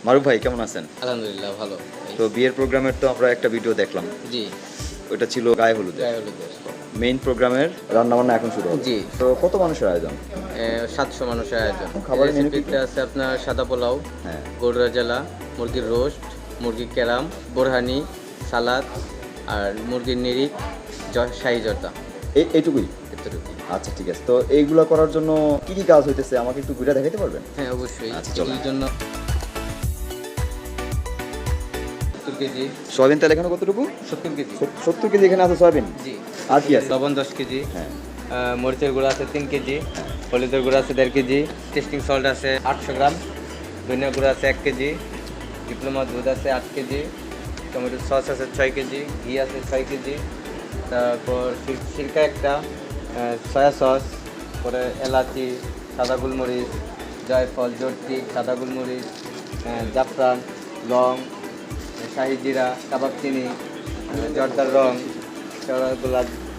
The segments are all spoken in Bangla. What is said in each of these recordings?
মারুফ ভাই কেমন আছেন? আলহামদুলিল্লাহ ভালো। তো বিয়ের প্রোগ্রামের তো আমরা একটা ভিডিও দেখলাম, জি, ওটা ছিল গায়ে হলুদে। গায়ে হলুদের। মেইন প্রোগ্রামের রান্নাবান্না এখন শুরু হবে। জি। তো কত মানুষের আয়োজন? 700 মানুষের আয়োজন। খাবারের মেনু কি? রেসিপিতে আছে আপনার সাদা পোলাও, হ্যাঁ। গরুর জেলা, মুরগির রোস্ট, মুরগির ক্যারাম, বোরহানি, সালাদ আর মুরগির নিরিক, শাহী জর্দা। এইটুকুই? এতটুকু। আচ্ছা ঠিক আছে। তো এইগুলো করার জন্য কি কি কাজ হইতেছে আমাকে একটু ঘুরে দেখাতে পারবেন? হ্যাঁ অবশ্যই। আচ্ছা, চলো। এর জন্য 70 কেজি। সয়াবিন তেল এখানে কতটুকু? 70 কেজি। 70 কেজি এখানে আছে সয়াবিন। জি। আর কি আছে? লবণ 10 কেজি। হ্যাঁ। মরিচের গুঁড়া আছে 3 কেজি, হলুদের গুঁড়া আছে 1.5 কেজি, টেস্টিং সল্ট আছে 800 গ্রাম, ধনিয়া গুঁড়া আছে 1 কেজি, ডিপ্লোমা দুধ আছে 8 কেজি, টমেটো সস আছে 6 কেজি, ঘি আছে 6 কেজি, তারপর সিরকা একটা, সয়া সস, পরে এলাচি, সাদা গোলমরিচ, জয়ফল, জর্তি, সাদা গোলমরিচ, জাফরান, লং, শাহি জিরা, কাবাব চিনি, জর্দার রং,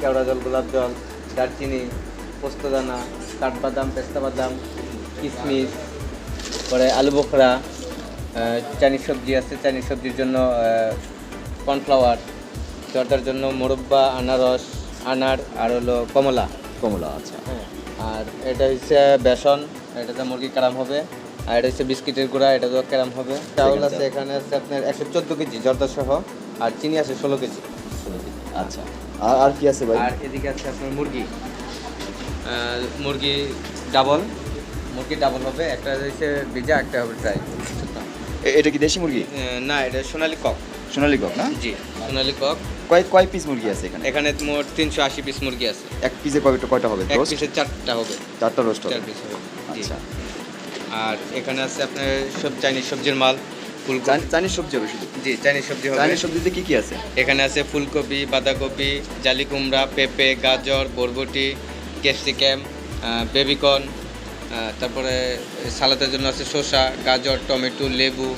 কেওড়া জল, গোলাপ জল, দারচিনি, পোস্তদানা, কাঠবাদাম, পেস্তা বাদাম, কিশমিশ, পরে আলু বোখরা, চাইনিজ সবজি আছে, চাইনিজ সবজির জন্য কর্নফ্লাওয়ার, জর্দার জন্য মোরব্বা, আনারস, আনার আর হলো কমলা। কমলা, আচ্ছা। হ্যাঁ, আর এটা হচ্ছে বেসন, এটাতে মুরগি ক্যারাম হবে, আর এটা হচ্ছে বিস্কিটের গুঁড়া, এটা তো ক্যারাম হবে। চাউল আছে এখানে আছে আপনার 114 কেজি জর্দা সহ, আর চিনি আছে 16 কেজি। আচ্ছা। আর কি আছে ভাই? আর এদিকে আছে আপনার মুরগি ডাবল হবে, একটা হচ্ছে ভিজা, একটা হবে ড্রাই। এটা কি দেশি মুরগি? না, এটা সোনালী কক। সোনালী কক না? জি, সোনালী কক। কয় পিস মুরগি আছে এখানে? এখানে মোট 380 পিস মুরগি আছে। এক পিসে কয়টা হবে? এক রোস্ট? পিসে 4টা হবে। 4টা রোস্ট হবে। 4 পিস হবে। জি। আচ্ছা। আর এখানে আছে আপনার সব চাইনিজ সবজির মাল, ফুলকপি। চাইনিজ সবজি হবে শুধু? জি, চাইনিজ সবজি হবে। চাইনিজ সবজিতে কি কি আছে? এখানে আছে ফুলকপি, বাঁধাকপি, জালি কুমড়া, পেঁপে, গাজর, বরবটি, ক্যাপসিকাম, বেবিকর্ন, তারপরে সালাদের জন্য আছে শসা, গাজর, টমেটো, লেবু।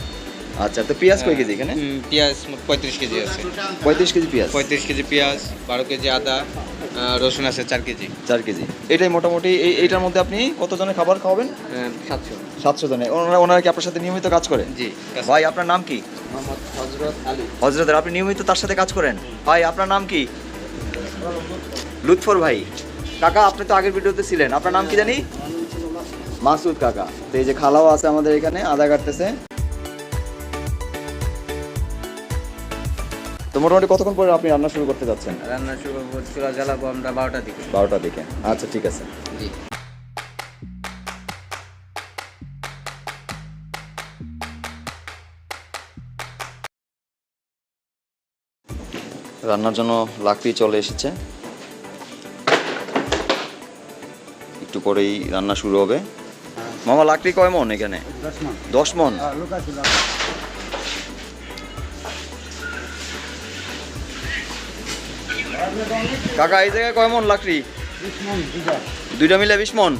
আচ্ছা। তো পেঁয়াজ কয় কেজি এখানে? পেঁয়াজ 35 কেজি আছে। 35 কেজি পেঁয়াজ? 35 কেজি পেঁয়াজ, 12 কেজি আদা, রসুন আছে 4 কেজি। 4 কেজি। এটাই মোটামুটি এইটার মধ্যে আপনি কতজনের খাবার খাওয়াবেন? 700। 700 জনের। ওনারা কি আপনার সাথে নিয়মিত কাজ করে? জি। ভাই আপনার নাম কি? মোহাম্মদ হযরত আলী। হযরত, আপনি নিয়মিত তার সাথে কাজ করেন? ভাই আপনার নাম কি? লুৎফর ভাই। কাকা আপনি তো আগের ভিডিওতে ছিলেন, আপনার নাম কি জানি? মাসুদ কাকা। তো এই যে খালাও আছে আমাদের এখানে, আদা কাটতেছে। তো মোটামুটি কতক্ষণ পরে আপনি রান্না শুরু করতে যাচ্ছেন? রান্না শুরু করবো, চুলা জ্বালাবো আমরা 12টার দিকে। 12টার দিকে। আচ্ছা ঠিক আছে। জি। রান্নার জন্য লাকড়ি চলে এসেছে, একটু পরেই রান্না শুরু হবে। মামা লাকড়ি কয় মন এখানে? 10 মন। কাকা এই জায়গায় কয় মন লাকড়ি? 2টা মিলে 20 মন।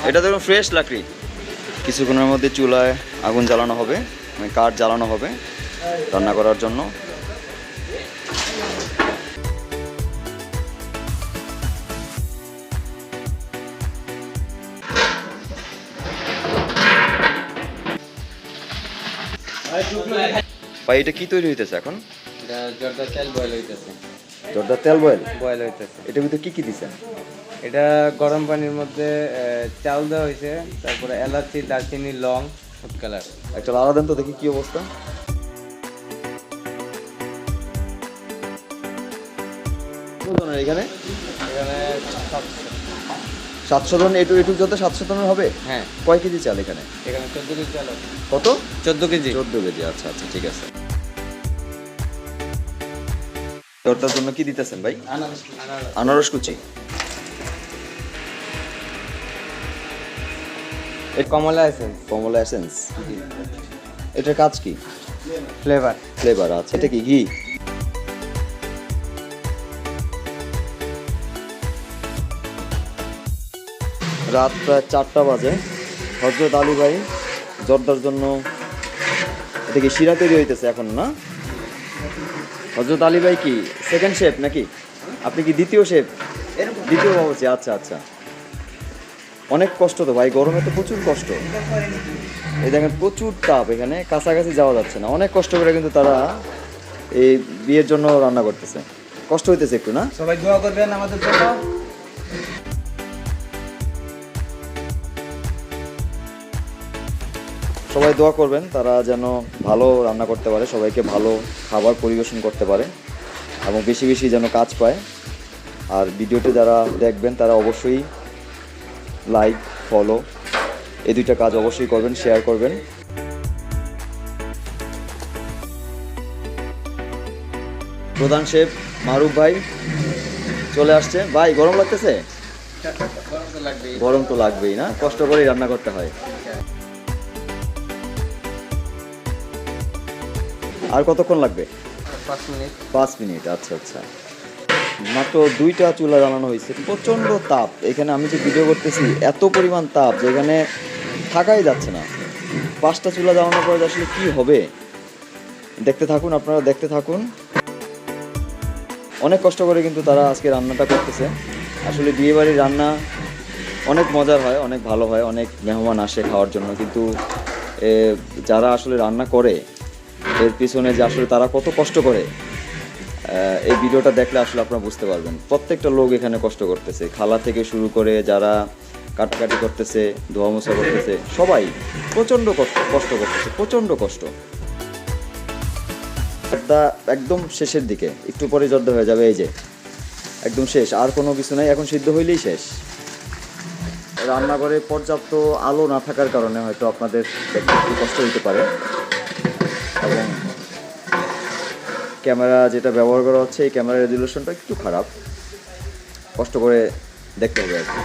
এটা দেখুন ফ্রেশ লাকড়ি। কিছুক্ষণের মধ্যে চুলায় আগুন জ্বালানো হবে, মানে কাঠ জ্বালানো হবে রান্না করার জন্য। ভাই এটা কি তৈরি হইতেছে এখন? এটা জর্দার তেল বয়েল হইতেছে। জর্দার তেল বয়েল হইতেছে। এটার ভিতরে কি কি দিছেন? এটা গরম পানির মধ্যে চাউল দেওয়া হয়েছে, তারপরে এলাচি, দারচিনি, লং, ফুড কালার। একটা লাড়া দেন তো দেখি কি অবস্থা। কতজনের এখানে? এখানে 700 জন। এটুক যত 700 জনের হবে? হ্যাঁ। কয় কেজি চাল এখানে? এখানে 14 কেজি চাল আছে। কত? 14 কেজি। 14 কেজি। আচ্ছা আচ্ছা ঠিক আছে। জর্দার জন্য কি দিতেছেন ভাই? আনারস কুচি। কমলা এসেন্স। কমলা এসেন্স। এটার কাজ কি? ফ্লেভার। ফ্লেভার। আচ্ছা। এটা কি ঘি? রাত প্রায় 4টা বাজে। হযরত আলী ভাই জর্দার জন্য এটা কি শিরা তৈরি হইতেছে এখন না? হযরত আলী ভাই কি সেকেন্ড শেফ নাকি? আপনি কি দ্বিতীয় শেফ? দ্বিতীয় বাবুর্চি। আচ্ছা আচ্ছা। অনেক কষ্ট তো ভাই, গরমে তো প্রচুর কষ্ট। এই দেখেন প্রচুর তাপ, এখানে কাছাকাছি যাওয়া যাচ্ছে না। অনেক কষ্ট করে কিন্তু তারা এই বিয়ের জন্য রান্না করতেছে। কষ্ট হইতেছে একটু না? সবাই দোয়া করবেন আমাদের জন্য। সবাই দোয়া করবেন তারা যেন ভালো রান্না করতে পারে, সবাইকে ভালো খাবার পরিবেশন করতে পারে এবং বেশি বেশি যেন কাজ পায়। আর ভিডিওটি যারা দেখবেন তারা অবশ্যই লাইক, ফলো এই দুইটা কাজ অবশ্যই করবেন, শেয়ার করবেন। প্রধান শেফ মারুফ ভাই চলে আসছে। ভাই গরম লাগতেছে? গরম তো লাগবেই না, কষ্ট করেই রান্না করতে হয়। আর কতক্ষণ লাগবে? 5 মিনিট। 5 মিনিট, আচ্ছা আচ্ছা। মাত্র 2টা চুলা জ্বালানো হয়েছে, প্রচণ্ড তাপ। এখানে আমি যে ভিডিও করতেছি এত পরিমাণ তাপ যে এখানে থাকাই যাচ্ছে না। 5টা চুলা জ্বালানোর পরে আসলে কি হবে দেখতে থাকুন, আপনারা দেখতে থাকুন। অনেক কষ্ট করে কিন্তু তারা আজকে রান্নাটা করতেছে। আসলে বিয়েবাড়ির রান্না অনেক মজার হয়, অনেক ভালো হয়, অনেক মেহমান আসে খাওয়ার জন্য। কিন্তু যারা আসলে রান্না করে এর পিছনে যে আসলে তারা কত কষ্ট করে, এই ভিডিওটা দেখলে আসলে আপনারা বুঝতে পারবেন। প্রত্যেকটা লোক এখানে কষ্ট করতেছে, খালা থেকে শুরু করে যারা কাটাকাটি করতেছে, ধোয়া মোছা করতেছে, সবাই প্রচণ্ড কষ্ট করতেছে, প্রচণ্ড কষ্ট। একদম শেষের দিকে, একটু পরে জর্দা হয়ে যাবে। এই যে একদম শেষ, আর কোনো কিছু নাই, এখন সিদ্ধ হইলেই শেষ। রান্নাঘরে পর্যাপ্ত আলো না থাকার কারণে হয়তো আপনাদের দেখতে একটু কষ্ট হতে পারে এবং ক্যামেরা যেটা ব্যবহার করা হচ্ছে এই ক্যামেরার রেজুলেশনটা একটু খারাপ, কষ্ট করে দেখতে হবে আর কি।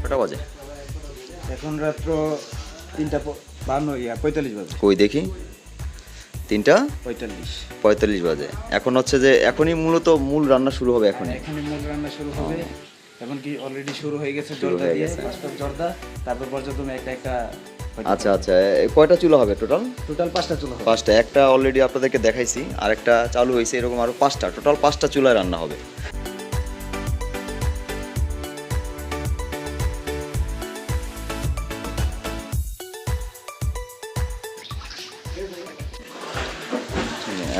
কটা বাজে এখন রাত্র 3:45 বাজে। কই দেখি? 3:45 3:45 বাজে। এখন হচ্ছে যে এখনই মূলত মূল রান্না শুরু হবে। এখনই মূল রান্না শুরু হবে। এখন কি অলরেডি শুরু হয়ে গেছে? শুরু জর্দা হয়ে দিয়ে গেছে। 5টা জর্দা, তারপর পর্যন্ত একটা আচ্ছা আচ্ছা। কয়টা চুলা হবে টোটাল? টোটাল 5টা চুলা হবে। 5টা। একটা অলরেডি আপনাদেরকে দেখাইছি, আর একটা চালু হয়েছে, এরকম আরো 5টা, টোটাল 5টা চুলায় রান্না হবে।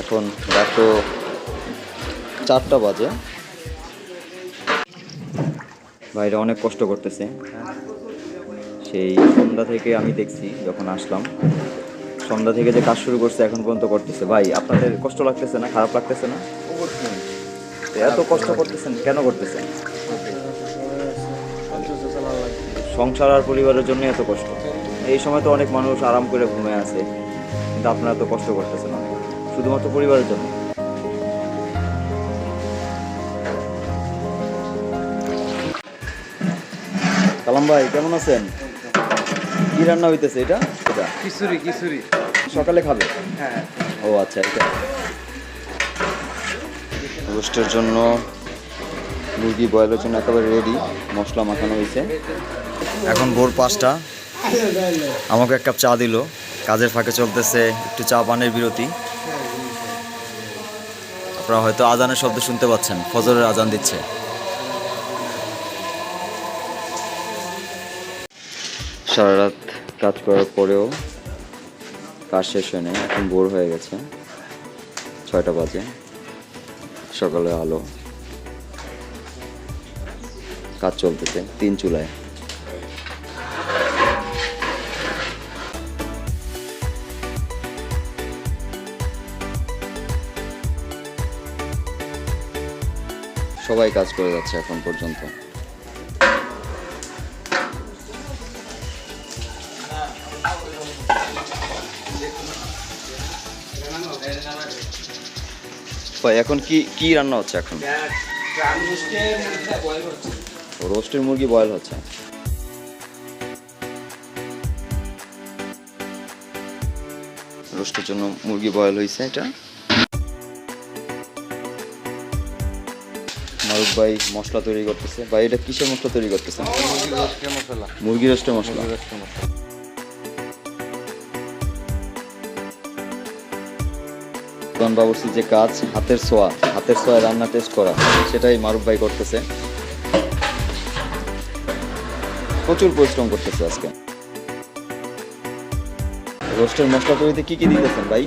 এখন রাত 4টা বাজে। ভাইরা অনেক কষ্ট করতেছে, সেই সন্ধ্যা থেকে আমি দেখছি যখন আসলাম, সন্ধ্যা থেকে যে কাজ শুরু করছে এখন পর্যন্ত করতেছে। ভাই আপনাদের কষ্ট লাগতেছে না? খারাপ লাগতেছে না? তো এত কষ্ট করতেছেন কেন করতেছেন? সংসার আর পরিবারের জন্য এত কষ্ট। এই সময় তো অনেক মানুষ আরাম করে ঘুমিয়ে আছে, কিন্তু আপনারা তো কষ্ট করতেছেন অনেক, শুধুমাত্র পরিবারের জন্য। কালাম ভাই কেমন আছেন? কি রান্না হইতেছে এটা? এটা খিচুড়ি সকালে খাবে? হ্যাঁ। ও আচ্ছা। এটা রোস্টের জন্য মুরগি বয়েলের জন্য একেবারে রেডি, মশলা মাখানো হয়েছে। এখন ভোর 5টা, আমাকে 1 কাপ চা দিল। কাজের ফাঁকে চলতেছে একটু চা পানের বিরতি। আপনারা হয়তো আজানের শব্দ শুনতে পাচ্ছেন, ফজরের আজান দিচ্ছে। সারা রাত কাজ করার পরেও কাজ শেষ হয় নাই, এখন ভোর হয়ে গেছে, 6টা বাজে, সকালে আলো, কাজ চলতেছে 3 চুলায়। সবাই কাজ করে যাচ্ছে এখন পর্যন্ত। এখন কি রান্না হচ্ছে? এখন রোস্টের মুরগি বয়েল হচ্ছে। রোস্টের জন্য মুরগি বয়েল হয়েছে। এটা মারুফ ভাই মশলা তৈরি করতেছে। ভাই এটা কিসের মশলা তৈরি করতেছে? মুরগি রোস্টের মশলা। প্রধান বাবুর্চির যে কাজ, হাতের ছোঁয়ায় রান্না টেস্ট করা, সেটাই মারুফ ভাই করতেছে। প্রচুর পরিশ্রম করতেছে আজকে। রোস্টের মশলা তৈরিতে কি কি দিতেছেন ভাই?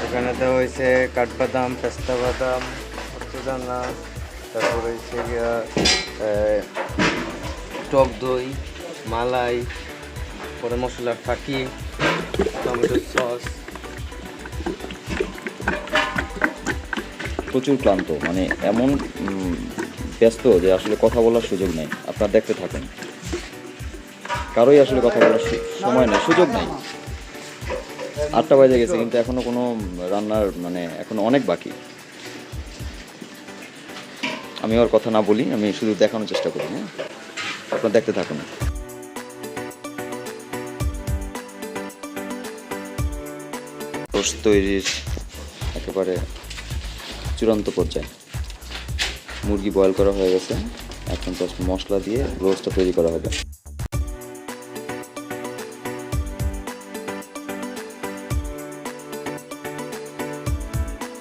এখানে দেওয়া হয়েছে কাঠবাদাম, পেস্তা বাদাম, দানা, তারপর হয়েছে গিয়া টক দই, মালাই, পরে মশলার ফাঁকি, টমেটো সস। প্রচুর ক্লান্ত, মানে এমন ব্যস্ত যে আসলে কথা বলার সুযোগ নেই। আপনারা দেখতে থাকেন, কারোই আসলে কথা বলার সময় নেই, সুযোগ নেই। 8টা বাজে গেছে কিন্তু এখনো কোনো রান্নার মানে এখনো অনেক বাকি। আমি ওর কথা না বলি, আমি শুধু দেখানোর চেষ্টা করি। হ্যাঁ, আপনারা দেখতে থাকুন। রোস্ট তৈরির একেবারে চূড়ান্ত পর্যায়ে। মুরগি বয়েল করা হয়ে গেছে, এখন জাস্ট মশলা দিয়ে রোস্টটা তৈরি করা হবে।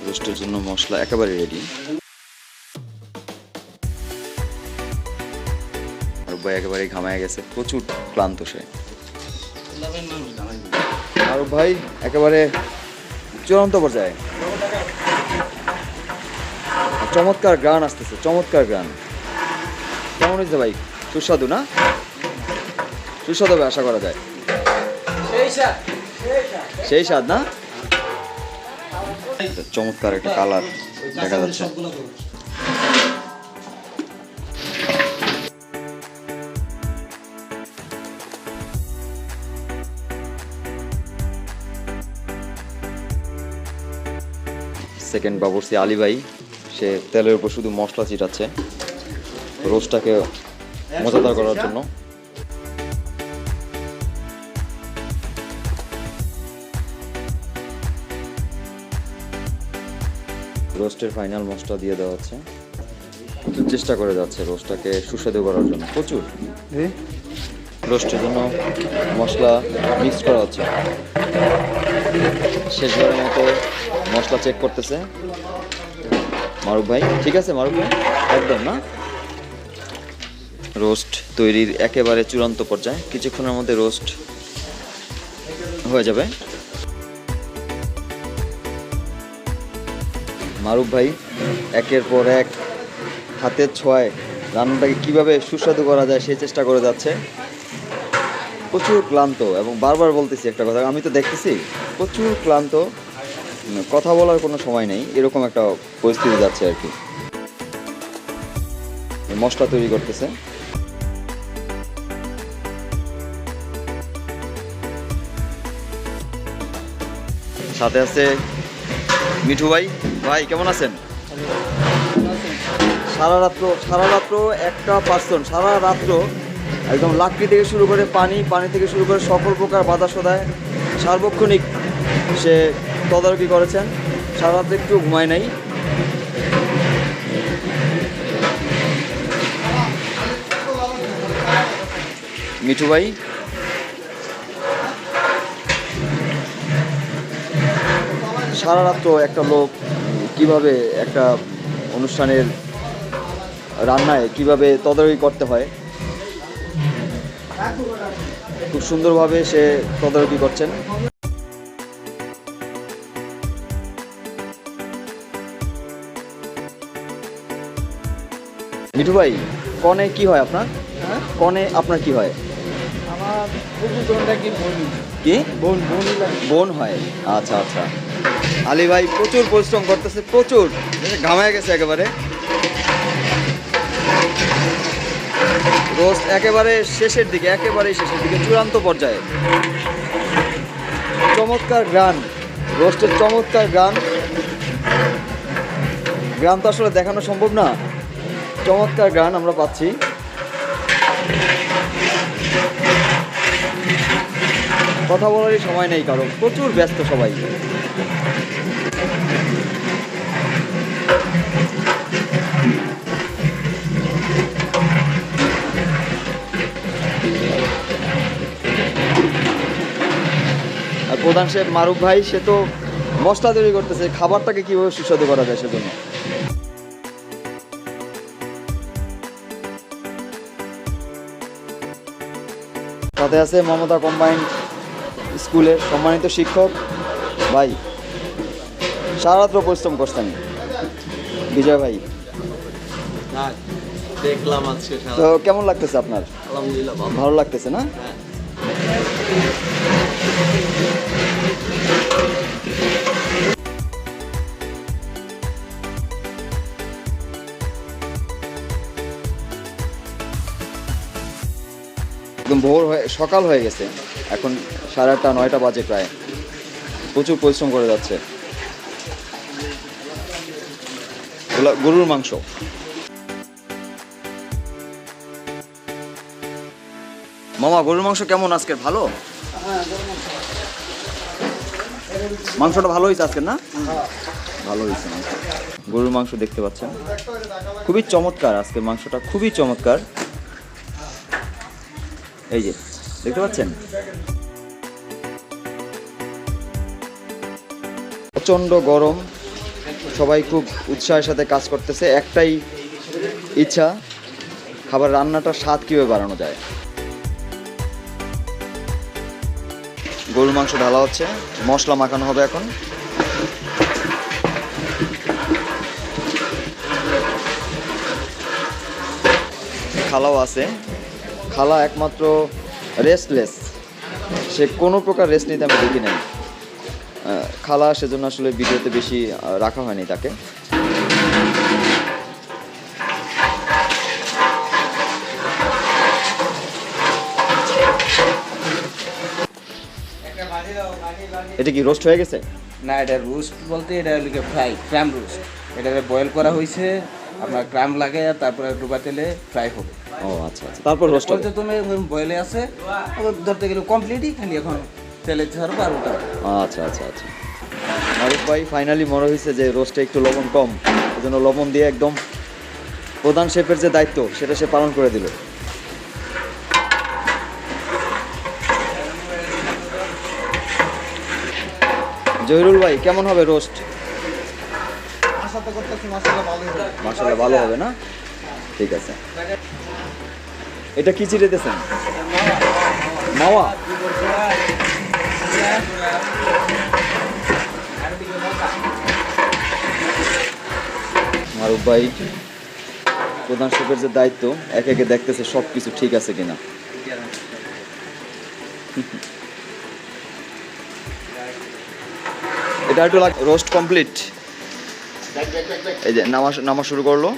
রোস্টের জন্য মশলা একেবারে রেডি। আর ভাই একেবারে ঘামায় গেছে, প্রচুর ক্লান্ত সে। আর ভাই একেবারে চূড়ান্ত পর্যায়ে। চমৎকার গান আসতেছে, চমৎকার গান। কেমন হয়েছে ভাই? সুস্বাদু না? সুস্বাদু হবে আশা করা যায়। সেই স্বাদ না? চমৎকার একটা কালার দেখা যাচ্ছে। সেকেন্ড বাবুর্চি আলী ভাই, সে তেলের উপর শুধু মশলা ছিটাচ্ছে রোস্টটাকে মজাদার করার জন্য। রোস্টের ফাইনাল মশলা দিয়ে দেওয়া হচ্ছে। প্রচুর চেষ্টা করে যাচ্ছে রোস্টটাকে সুস্বাদু করার জন্য। প্রচুর রোস্টের জন্য মশলা মিক্স করা হচ্ছে। শেষবারের মতো মশলা চেক করতেছে মারুফ ভাই। ঠিক আছে মারুফ ভাই, একদম না? রোস্ট তৈরির একেবারে চূড়ান্ত পর্যায়ে, কিছুক্ষণের মধ্যে রোস্ট হয়ে যাবে। মারুফ ভাই একের পর এক হাতের ছোঁয়ায় রান্নাটাকে কীভাবে সুস্বাদু করা যায় সেই চেষ্টা করে যাচ্ছে। প্রচুর ক্লান্ত, এবং বারবার বলতেছি একটা কথা, আমি তো দেখতেছি প্রচুর ক্লান্ত, কথা বলার কোনো সময় নেই, এরকম একটা পরিস্থিতি যাচ্ছে আর কি। মশলা তৈরি করতেছে। সাথে আছে মিঠু ভাই। ভাই কেমন আছেন? সারা রাত্র একটা পার্সন সারা রাত্র একদম লাকড়ি থেকে শুরু করে পানি থেকে শুরু করে সকল প্রকার বাধা সদায় সার্বক্ষণিক সে তদারকি করেছেন। সারা রাত একটু ঘুমায় নাই। মিঠু ভাই সারা রাত্র একটা লোক কিভাবে একটা অনুষ্ঠানের রান্নায় কিভাবে তদারকি করতে হয় খুব সুন্দরভাবে সে তদারকি করছেন। মিঠু ভাই, কনে কি হয় আপনার? কনে আপনার কি হয়? আমার কি কি বোন বোন হয়? আচ্ছা আচ্ছা। আলী ভাই প্রচুর পরিশ্রম করতেছে, প্রচুর ঘামায় গেছে একেবারে। রোস্ট একেবারে শেষের দিকে, চূড়ান্ত পর্যায়ে। চমৎকার গান, রোস্টের চমৎকার গান। গান তো আসলে দেখানো সম্ভব না, চমৎকার গান আমরা পাচ্ছি। কথা বলারই সময় নেই কারণ, প্রচুর ব্যস্ত সবাই। আর প্রধান শেফ মারুফ ভাই, সে তো মশলা তৈরি করতেছে, খাবারটাকে কিভাবে সুস্বাদু করা যায় সেজন্য। সাথে আছে মমতা কম্বাইন্ড স্কুলের সম্মানিত শিক্ষক ভাই, সারারাত্র পরিশ্রম করছেন বিজয় ভাই। দেখলাম আজকে তো কেমন লাগতেছে আপনার? আলহামদুলিল্লাহ ভালো লাগতেছে না? একদম ভোর হয়ে সকাল হয়ে গেছে, এখন 8:30 9টা বাজে প্রায়। প্রচুর পরিশ্রম করে যাচ্ছে। এগুলা গরুর মাংস। মামা গরুর মাংস কেমন আজকে? ভালো? মাংসটা ভালো হয়েছে আজকে না? ভালো হয়েছে মাংস। গরুর মাংস দেখতে পাচ্ছেন, খুবই চমৎকার আজকের মাংসটা, খুবই চমৎকার। এই যে দেখতে পাচ্ছেন, প্রচণ্ড গরম, সবাই খুব উৎসাহের সাথে কাজ করতেছে। একটাই ইচ্ছা, খাবার রান্নাটার স্বাদ কীভাবে বাড়ানো যায়। গরুর মাংস ঢালা হচ্ছে, মশলা মাখানো হবে এখন। খালাও আছে, খালা একমাত্র রেস্টলেস, সে কোনো প্রকার রেস্ট নিতে আমি দেখি নাই। খালা সেজন্য আসলে ভিডিওতে বেশি রাখা হয়নি তাকে। এটা কি রোস্ট হয়ে গেছে? না, এটা রোস্ট বলতে এটা হলো ফ্রাই, ক্র্যাম রোস্ট। এটা বয়েল করা হয়েছে, আপনার ক্র্যাম লাগে, তারপরে ডুবা তেলে ফ্রাই হবে। ও আচ্ছা আচ্ছা, তারপর রোস্ট হবে। তুমি বয়েলে আছে, আবার ধরতে গেলে কমপ্লিটই, খালি এখন তেলে ছাড়বো আর ওটা। আচ্ছা আচ্ছা আচ্ছা, মারুফ ভাই ফাইনালি মনে হয়েছে যে রোস্টে একটু লবণ কম, এই জন্য লবণ দিয়ে একদম প্রধান শেফের যে দায়িত্ব সেটা সে পালন করে দিল। জহিরুল ভাই কেমন হবে রোস্ট? মাশাআল্লাহ ভালো হবে না? ঠিক আছে। এটা কি চিড়েতেছেন? মাওয়া। মারুফ ভাই প্রধান শেফের যে দায়িত্ব, একে একে দেখতেছে সব কিছু ঠিক আছে কিনা। এটা একটু রোস্ট কমপ্লিট। এই যে নামা শুরু করলো,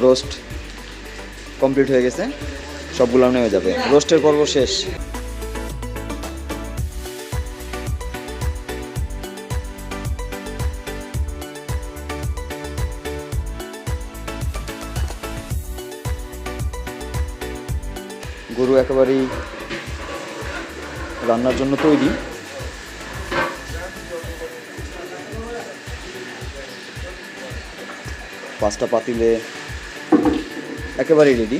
রোস্ট কমপ্লিট হয়ে গেছে, সবগুলো নেমে যাবে। রোস্টের পর্ব শেষ। গরু একেবারেই রান্নার জন্য তৈরি। পাঁচটা পাতিলে একেবারেই রেডি।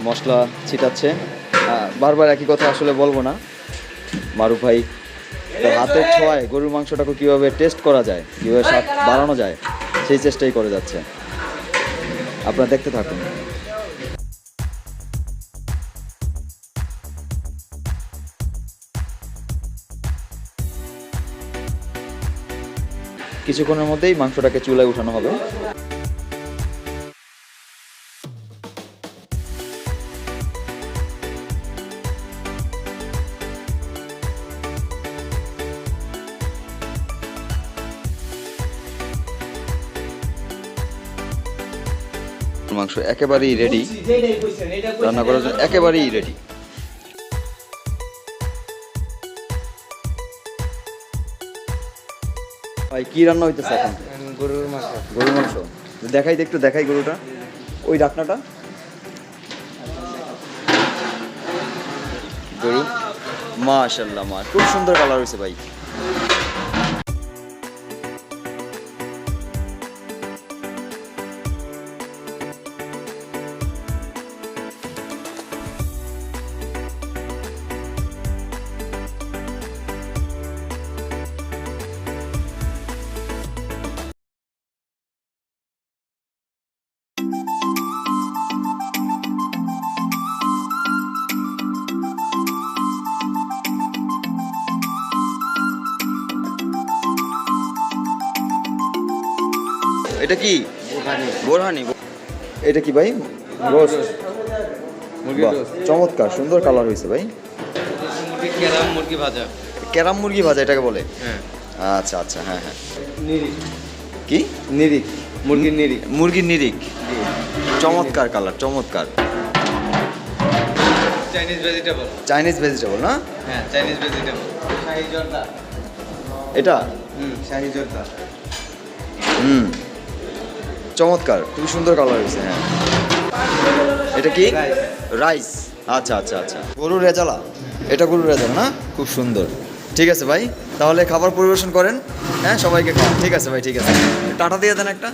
মশলা ছিটাচ্ছে, বারবার একই কথা আসলে বলবো না। মারুফ ভাই তার হাতের ছোঁয়ায় গরুর মাংসটাকে কীভাবে টেস্ট করা যায়, কীভাবে স্বাদ বাড়ানো যায়, সেই চেষ্টাই করে যাচ্ছে। আপনারা দেখতে থাকুন। কিছুক্ষণের মধ্যেই মাংসটাকে চুলায় উঠানো হবে। মাংস একেবারেই রেডি, রান্না করার জন্য একেবারেই রেডি। ভাই কি রান্না হইতেছে এখন? গরুর মাংস। গরুর মাংস দেখাই, একটু দেখাই গরুটা, ওই ডাকনাটা। গরু মাশাআল্লাহ, খুব সুন্দর কালার হয়েছে ভাই। এটা কি বোরহানি? এটা কি ভাই? রোস্ট। মুরগির বাহ, রোস্ট। চমৎকার, সুন্দর কালার হয়েছে ভাই। মুরগি ক্যারাম, মুরগি ভাজা। ক্যারাম মুরগি ভাজা এটাকে বলে? হ্যাঁ। আচ্ছা আচ্ছা, হ্যাঁ হ্যাঁ। নিরিক। কি? নিরিক, মুরগির নিরিক। মুরগির নিরিক। চমৎকার কালার, চমৎকার। Chinese vegetable. চাইনিজ ভেজিটেবল না? হ্যাঁ, চাইনিজ ভেজিটেবল। শাহি জর্দা। এটা শাহি জর্দা। হুম, চমৎকার, খুব সুন্দর কালার হয়েছে। হ্যাঁ, এটা কি? রাইস। রাইস। আচ্ছা আচ্ছা আচ্ছা, গরুর রেজালা। এটা গরুর রেজালা না? খুব সুন্দর। ঠিক আছে ভাই, তাহলে খাবার পরিবেশন করেন। হ্যাঁ, সবাইকে খাওয়ান। ঠিক আছে ভাই, ঠিক আছে। টাটা দিয়ে দেন একটা।